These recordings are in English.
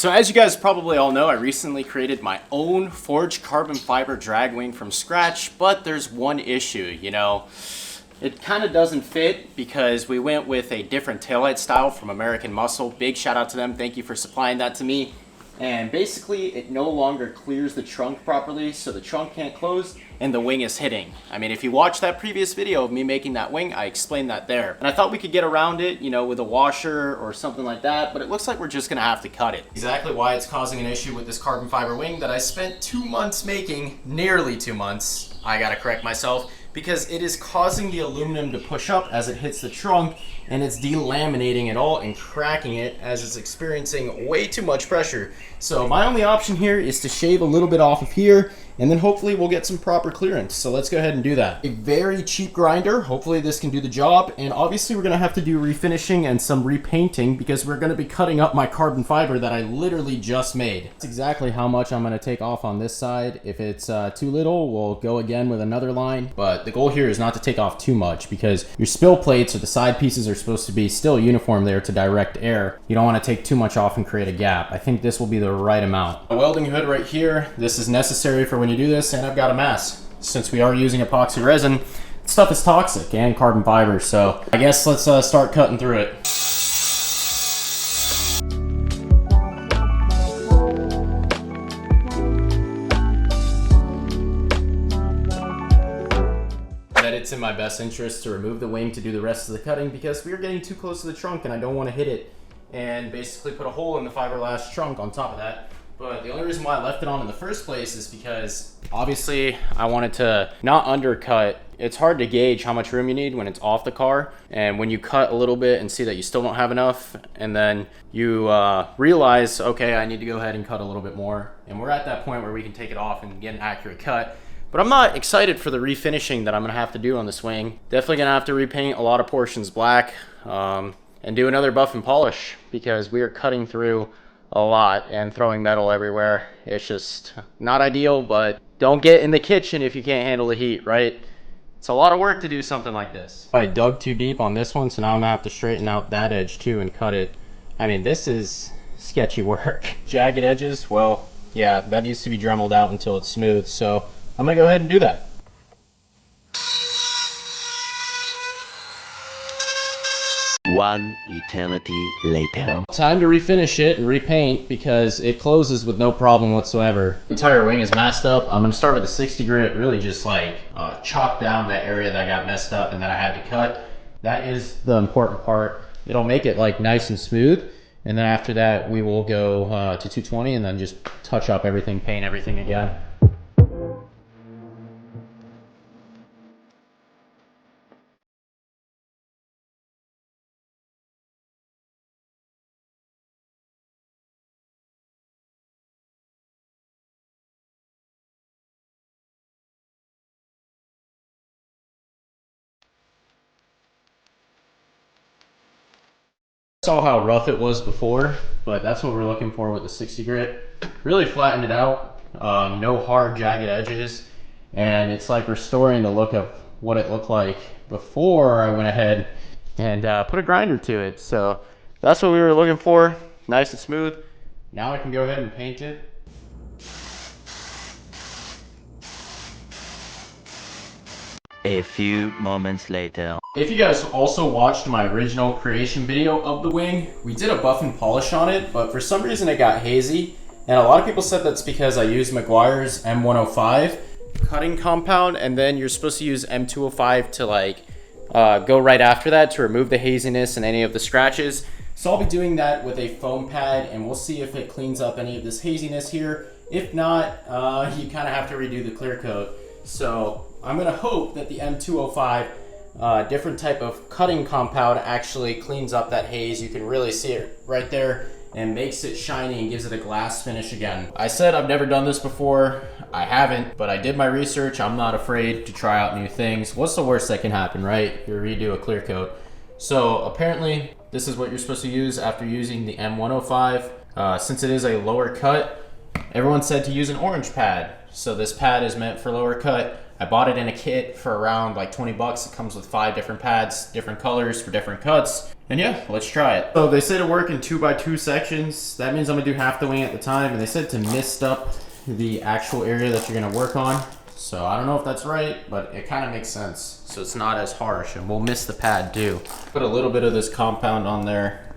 So as you guys probably all know, I recently created my own forged carbon fiber drag wing from scratch, but there's one issue, it kind of doesn't fit because we went with a different taillight style from American Muscle. Big shout out to them. Thank you for supplying that to me. And basically it no longer clears the trunk properly, so the trunk can't close and the wing is hitting. I mean, if you watch that previous video of me making that wing, I explained that there. And I thought we could get around it, with a washer or something like that, but it looks like we're just gonna have to cut it. Exactly why it's causing an issue with this carbon fiber wing that I spent 2 months making, nearly 2 months. I gotta correct myself, because it is causing the aluminum to push up as it hits the trunk, and it's delaminating it all and cracking it as it's experiencing way too much pressure. So my only option here is to shave a little bit off of here, and then hopefully we'll get some proper clearance. So let's go ahead and do that. A very cheap grinder. Hopefully this can do the job. And obviously we're gonna have to do refinishing and some repainting because we're gonna be cutting up my carbon fiber that I literally just made. That's exactly how much I'm gonna take off on this side. If it's too little, we'll go again with another line. But the goal here is not to take off too much because your spill plates or the side pieces are supposed to be still uniform there to direct air. You don't wanna take too much off and create a gap. I think this will be the right amount. A welding hood right here. This is necessary for when you do this, and I've got a mask. Since we are using epoxy resin, stuff is toxic and carbon fiber, so I guess let's start cutting through it. That it's in my best interest to remove the wing to do the rest of the cutting because we are getting too close to the trunk and I don't want to hit it and basically put a hole in the fiberglass trunk on top of that. But the only reason why I left it on in the first place is because obviously I wanted to not undercut. It's hard to gauge how much room you need when it's off the car. And when you cut a little bit and see that you still don't have enough, and then you realize, okay, I need to go ahead and cut a little bit more. And we're at that point where we can take it off and get an accurate cut. But I'm not excited for the refinishing that I'm gonna have to do on this wing. Definitely gonna have to repaint a lot of portions black and do another buff and polish because we are cutting through a lot and throwing metal everywhere. It's just not ideal, but don't get in the kitchen if you can't handle the heat, right? It's a lot of work to do something like this. I dug too deep on this one, so now I'm gonna have to straighten out that edge too and cut it. I mean, this is sketchy work. Jagged edges, well, yeah, that needs to be dremeled out until it's smooth, so I'm gonna go ahead and do that. One eternity later. Time to refinish it and repaint because it closes with no problem whatsoever. The entire wing is messed up. I'm gonna start with a 60 grit, really just like chop down that area that got messed up and that I had to cut. That is the important part. It'll make it like nice and smooth. And then after that, we will go to 220 and then just touch up everything, paint everything again. Saw how rough it was before, but that's what we're looking for with the 60 grit. Really flattened it out, no hard jagged edges, and it's like restoring the look of what it looked like before I went ahead and put a grinder to it. So that's what we were looking for, nice and smooth. Now I can go ahead and paint it. A few moments later. If you guys also watched my original creation video of the wing, we did a buff and polish on it, but for some reason it got hazy. And a lot of people said that's because I used Meguiar's M105 cutting compound, and then you're supposed to use M205 to go right after that to remove the haziness and any of the scratches. So I'll be doing that with a foam pad, and we'll see if it cleans up any of this haziness here. If not, you kind of have to redo the clear coat. So I'm gonna hope that the M205 different type of cutting compound actually cleans up that haze. You can really see it right there and makes it shiny and gives it a glass finish again. I said I've never done this before. I haven't, but I did my research. I'm not afraid to try out new things. What's the worst that can happen, right? You redo a clear coat. So apparently this is what you're supposed to use after using the M105. Since it is a lower cut, everyone said to use an orange pad. So this pad is meant for lower cut. I bought it in a kit for around like 20 bucks. It comes with 5 different pads, different colors for different cuts. And yeah, let's try it. So they say to work in 2x2 sections. That means I'm gonna do half the wing at the time. And they said to mist up the actual area that you're gonna work on. So I don't know if that's right, but it kind of makes sense. So it's not as harsh, and we'll mist the pad too. Put a little bit of this compound on there.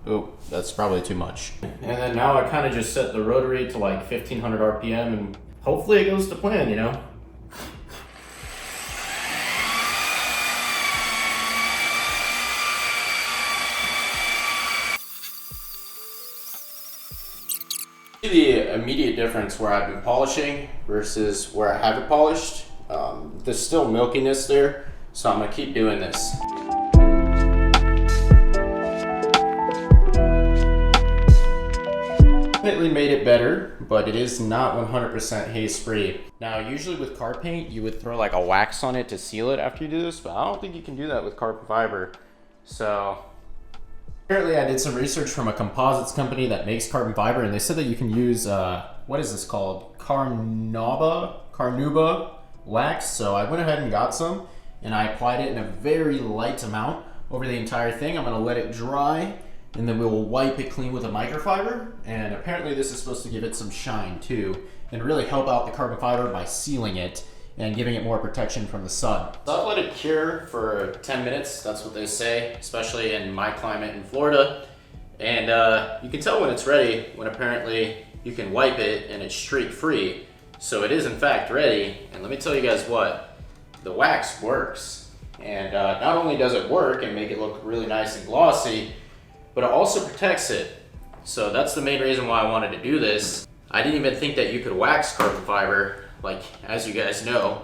Oh, that's probably too much. And then now I kind of just set the rotary to like 1500 RPM, and hopefully it goes to plan, you know? The immediate difference where I've been polishing versus where I haven't polished. There's still milkiness there, so I'm gonna keep doing this. Definitely made it better, but it is not 100% haze free. Now, usually with car paint, you would throw like a wax on it to seal it after you do this, but I don't think you can do that with carbon fiber. So apparently I did some research from a composites company that makes carbon fiber, and they said that you can use, what is this called? Carnauba wax. So I went ahead and got some, and I applied it in a very light amount over the entire thing. I'm gonna let it dry, and then we will wipe it clean with a microfiber. And apparently this is supposed to give it some shine too, and really help out the carbon fiber by sealing it and giving it more protection from the sun. So I've let it cure for 10 minutes, that's what they say, especially in my climate in Florida. And you can tell when it's ready when apparently you can wipe it and it's streak free. So it is in fact ready, and let me tell you guys what, the wax works. And not only does it work and make it look really nice and glossy, but it also protects it. So that's the main reason why I wanted to do this. I didn't even think that you could wax carbon fiber, like, as you guys know,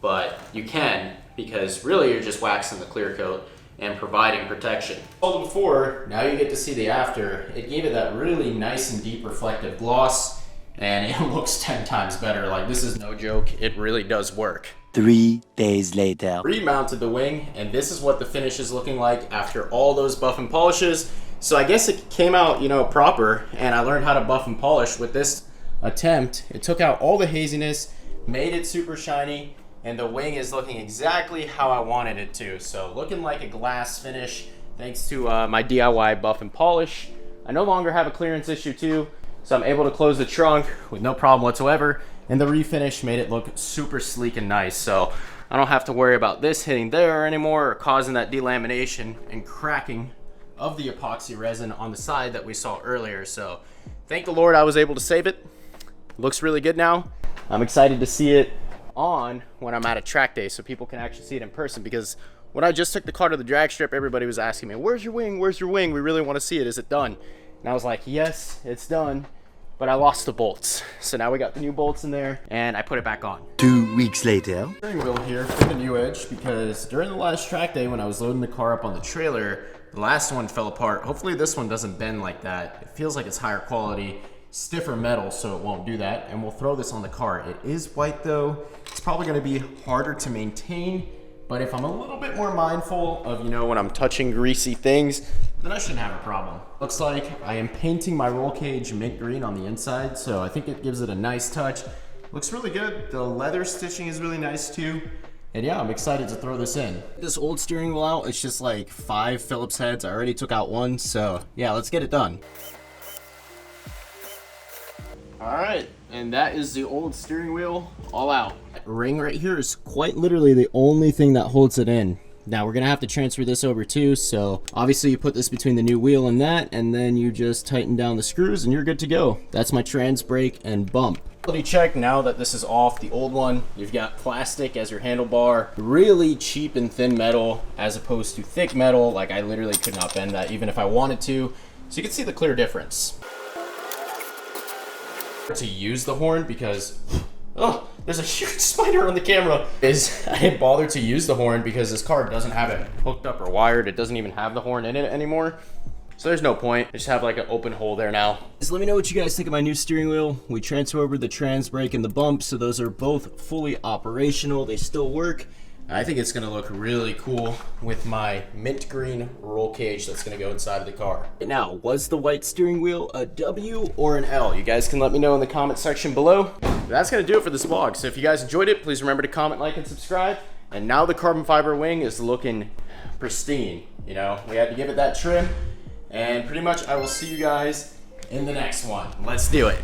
but you can, because really you're just waxing the clear coat and providing protection. All before, now you get to see the after. It gave it that really nice and deep reflective gloss, and it looks 10 times better. Like, this is no joke, it really does work. 3 days later. Remounted the wing, and this is what the finish is looking like after all those buff and polishes. So I guess it came out, you know, proper, and I learned how to buff and polish with this attempt. It took out all the haziness, made it super shiny, and the wing is looking exactly how I wanted it to. So looking like a glass finish thanks to my DIY buff and polish. I no longer have a clearance issue too, so I'm able to close the trunk with no problem whatsoever, and the refinish made it look super sleek and nice. So I don't have to worry about this hitting there anymore or causing that delamination and cracking of the epoxy resin on the side that we saw earlier. So thank the Lord I was able to save it. Looks really good now. I'm excited to see it on when I'm at a track day so people can actually see it in person, because when I just took the car to the drag strip, everybody was asking me, where's your wing? Where's your wing? We really want to see it. Is it done? And I was like, yes, it's done, but I lost the bolts. So now we got the new bolts in there, and I put it back on. 2 weeks later. Steering wheel here for the new edge, because during the last track day when I was loading the car up on the trailer, the last one fell apart. Hopefully this one doesn't bend like that. It feels like it's higher quality, stiffer metal, so it won't do that. And we'll throw this on the car. It is white though. It's probably gonna be harder to maintain, but if I'm a little bit more mindful of, you know, when I'm touching greasy things, then I shouldn't have a problem. Looks like I am painting my roll cage mint green on the inside, so I think it gives it a nice touch. Looks really good. The leather stitching is really nice too. And yeah, I'm excited to throw this in. This old steering wheel out, it's just like 5 Phillips heads. I already took out one, so yeah, let's get it done. All right, and that is the old steering wheel all out. That ring right here is quite literally the only thing that holds it in. Now we're gonna have to transfer this over too, so obviously you put this between the new wheel and that, and then you just tighten down the screws and you're good to go. That's my trans brake and bump. Quality check now that this is off the old one. You've got plastic as your handlebar, really cheap and thin metal as opposed to thick metal. Like, I literally could not bend that even if I wanted to. So you can see the clear difference. To use the horn, because oh, there's a huge spider on the camera, is I didn't bother to use the horn because this car doesn't have it hooked up or wired. It doesn't even have the horn in it anymore. So there's no point. I just have like an open hole there now. Just let me know what you guys think of my new steering wheel. We transfer over the trans brake and the bump, so those are both fully operational. They still work. I think it's gonna look really cool with my mint green roll cage that's gonna go inside of the car. Now, was the white steering wheel a W or an L? You guys can let me know in the comment section below. That's gonna do it for this vlog. So if you guys enjoyed it, please remember to comment, like, and subscribe. And now the carbon fiber wing is looking pristine. You know, we had to give it that trim. And pretty much I will see you guys in the next one. Let's do it.